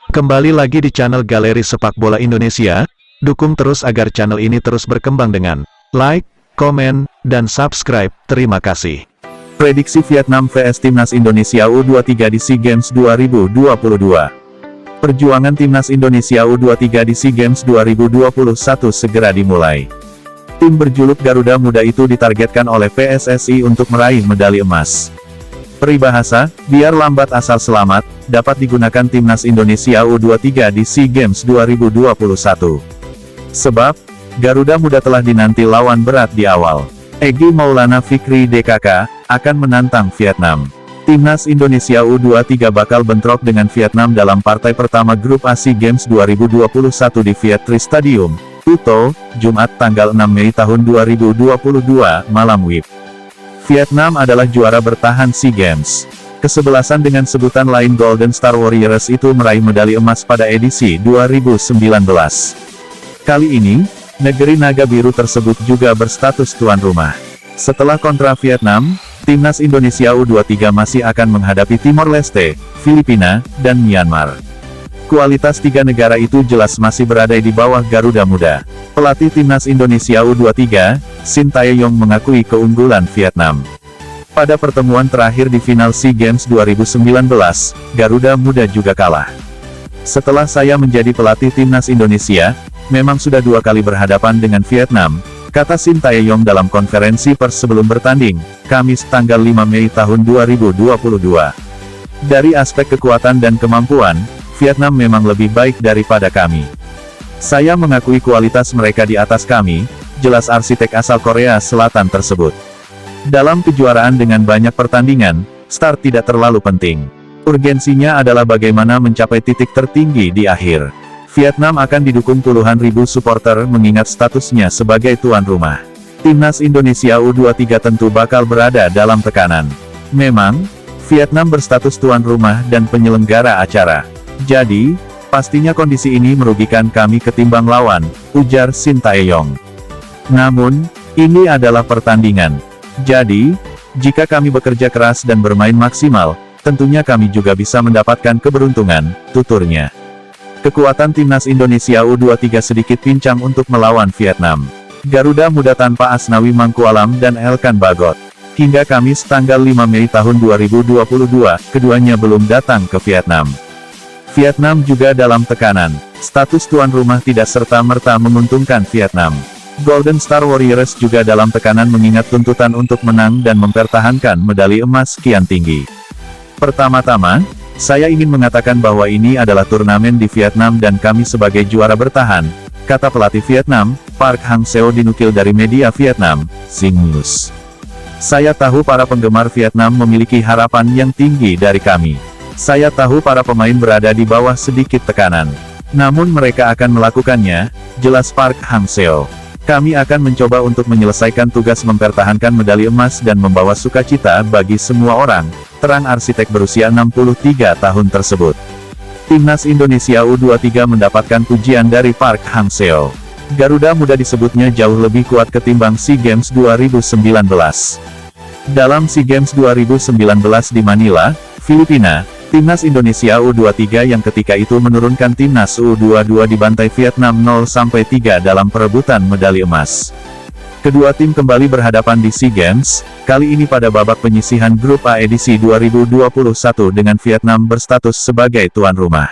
Kembali lagi di channel Galeri Sepak Bola Indonesia, dukung terus agar channel ini terus berkembang dengan like, komen, dan subscribe. Terima kasih. Prediksi Vietnam vs Timnas Indonesia U23 di SEA Games 2022. Perjuangan Timnas Indonesia U23 di SEA Games 2021 segera dimulai. Tim berjuluk Garuda Muda itu ditargetkan oleh PSSI untuk meraih medali emas. Peribahasa, biar lambat asal selamat, dapat digunakan Timnas Indonesia U23 di SEA Games 2021. Sebab, Garuda Muda telah dinanti lawan berat di awal. Egy Maulana Fikri DKK, akan menantang Vietnam. Timnas Indonesia U23 bakal bentrok dengan Vietnam dalam partai pertama grup A SEA Games 2021 di Viet Tri Stadium, Phu Tho, Jumat tanggal 6 Mei tahun 2022, malam WIB. Vietnam adalah juara bertahan SEA Games. Kesebelasan dengan sebutan lain Golden Star Warriors itu meraih medali emas pada edisi 2019. Kali ini, negeri naga biru tersebut juga berstatus tuan rumah. Setelah kontra Vietnam, Timnas Indonesia U23 masih akan menghadapi Timor Leste, Filipina, dan Myanmar. Kualitas tiga negara itu jelas masih berada di bawah Garuda Muda. Pelatih Timnas Indonesia U23, Shin Tae-yong mengakui keunggulan Vietnam. Pada pertemuan terakhir di final SEA Games 2019, Garuda Muda juga kalah. Setelah saya menjadi pelatih Timnas Indonesia, memang sudah 2 kali berhadapan dengan Vietnam, kata Shin Tae-yong dalam konferensi pers sebelum bertanding, Kamis tanggal 5 Mei tahun 2022. Dari aspek kekuatan dan kemampuan, Vietnam memang lebih baik daripada kami. Saya mengakui kualitas mereka di atas kami, jelas arsitek asal Korea Selatan tersebut. Dalam kejuaraan dengan banyak pertandingan, start tidak terlalu penting. Urgensinya adalah bagaimana mencapai titik tertinggi di akhir. Vietnam akan didukung puluhan ribu supporter mengingat statusnya sebagai tuan rumah. Timnas Indonesia U23 tentu bakal berada dalam tekanan. Memang, Vietnam berstatus tuan rumah dan penyelenggara acara. Jadi, pastinya kondisi ini merugikan kami ketimbang lawan, ujar Shin Tae-yong. Namun, ini adalah pertandingan. Jadi, jika kami bekerja keras dan bermain maksimal, tentunya kami juga bisa mendapatkan keberuntungan, tuturnya. Kekuatan Timnas Indonesia U23 sedikit pincang untuk melawan Vietnam. Garuda Muda tanpa Asnawi Mangkualam dan Elkan Bagot. Hingga Kamis tanggal 5 Mei tahun 2022, keduanya belum datang ke Vietnam. Vietnam juga dalam tekanan. Status tuan rumah tidak serta-merta menguntungkan Vietnam. Golden Star Warriors juga dalam tekanan mengingat tuntutan untuk menang dan mempertahankan medali emas kian tinggi. Pertama-tama, saya ingin mengatakan bahwa ini adalah turnamen di Vietnam dan kami sebagai juara bertahan, kata pelatih Vietnam, Park Hang-seo dinukil dari media Vietnam, Sing News. Saya tahu para penggemar Vietnam memiliki harapan yang tinggi dari kami. Saya tahu para pemain berada di bawah sedikit tekanan. Namun mereka akan melakukannya, jelas Park Hang-seo. Kami akan mencoba untuk menyelesaikan tugas mempertahankan medali emas dan membawa sukacita bagi semua orang, terang arsitek berusia 63 tahun tersebut. Timnas Indonesia U23 mendapatkan pujian dari Park Hang-seo. Garuda Muda disebutnya jauh lebih kuat ketimbang SEA Games 2019. Dalam SEA Games 2019 di Manila, Filipina, Timnas Indonesia U23 yang ketika itu menurunkan Timnas U22 dibantai Vietnam 0-3 dalam perebutan medali emas. Kedua tim kembali berhadapan di SEA Games, kali ini pada babak penyisihan Grup A edisi 2021 dengan Vietnam berstatus sebagai tuan rumah.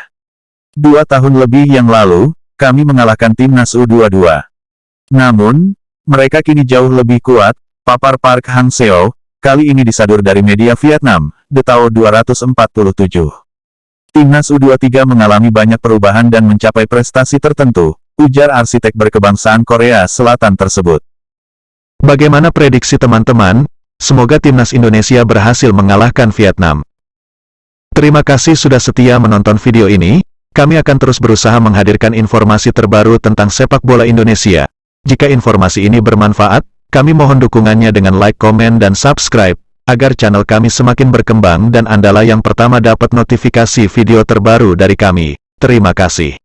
2 tahun lebih yang lalu, kami mengalahkan Timnas U22. Namun, mereka kini jauh lebih kuat, papar Park Hang-seo, kali ini disadur dari media Vietnam, The Tao 247. Timnas U23 mengalami banyak perubahan dan mencapai prestasi tertentu, ujar arsitek berkebangsaan Korea Selatan tersebut. Bagaimana prediksi teman-teman? Semoga Timnas Indonesia berhasil mengalahkan Vietnam. Terima kasih sudah setia menonton video ini, kami akan terus berusaha menghadirkan informasi terbaru tentang sepak bola Indonesia. Jika informasi ini bermanfaat, kami mohon dukungannya dengan like, komen, dan subscribe, agar channel kami semakin berkembang dan Andalah yang pertama dapat notifikasi video terbaru dari kami. Terima kasih.